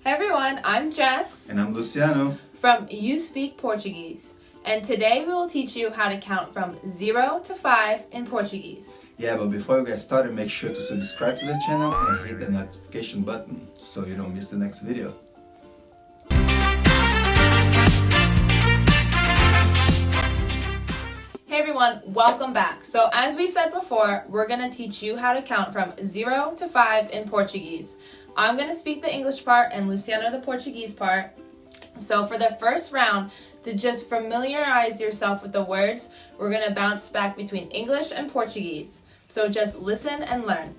Hey everyone, I'm Jess. And I'm Luciano. From You Speak Portuguese. And today we will teach you how to count from 0 to 5 in Portuguese. Yeah, but before we get started, make sure to subscribe to the channel and hit the notification button so you don't miss the next video. Hey everyone, welcome back. So as we said before, we're going to teach you how to count from 0 to 5 in Portuguese. I'm going to speak the English part and Luciano the Portuguese part. So for the first round, to just familiarize yourself with the words, we're going to bounce back between English and Portuguese. So just listen and learn.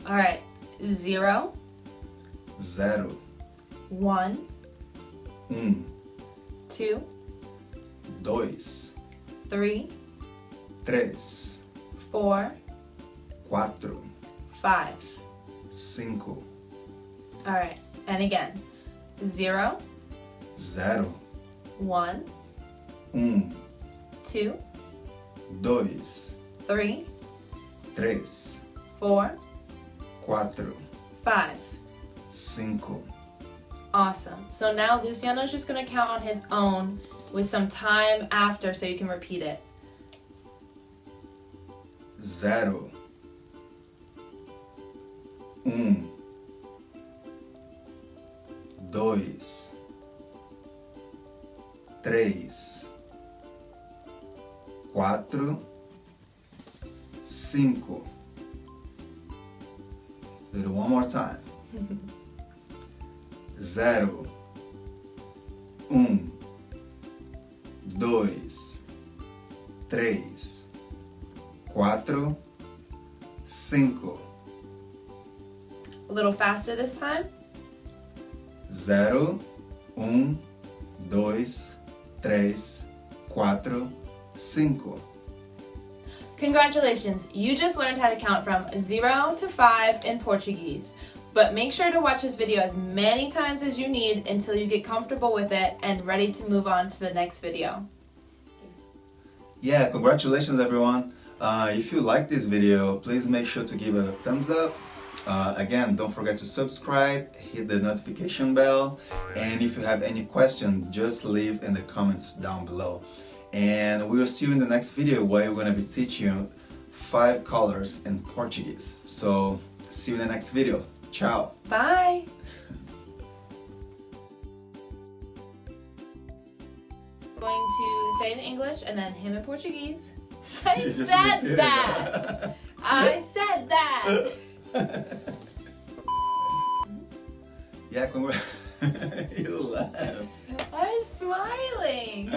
Alright, 0, Zero. 1, 2, Dois. 3, Três. 4, Quatro. 5. Cinco. Alright, and again. 0, Zero. 1, 2, Dois. 3, Três. 4, Quatro. 5. Cinco. Awesome. So now Luciano's just going to count on his own with some time after so you can repeat it. Zero. Dois. Três. Quatro. Cinco. Do it one more time. Zero. Dois. Três. Quatro. Cinco. A little faster this time. Zero. Dois. Três. Quatro. Cinco. Congratulations, you just learned how to count from 0 to 5 in Portuguese. But make sure to watch this video as many times as you need until you get comfortable with it and ready to move on to the next video. Yeah, congratulations everyone. If you like this video, please make sure to give it a thumbs up. Again, don't forget to subscribe, hit the notification bell, and if you have any questions, just leave in the comments down below. And we will see you in the next video where we're going to be teaching you 5 colors in Portuguese. So, see you in the next video. Ciao! Bye! Going to say it in English and then him in Portuguese. I said that! I said that! Yeah, you laugh. I'm smiling.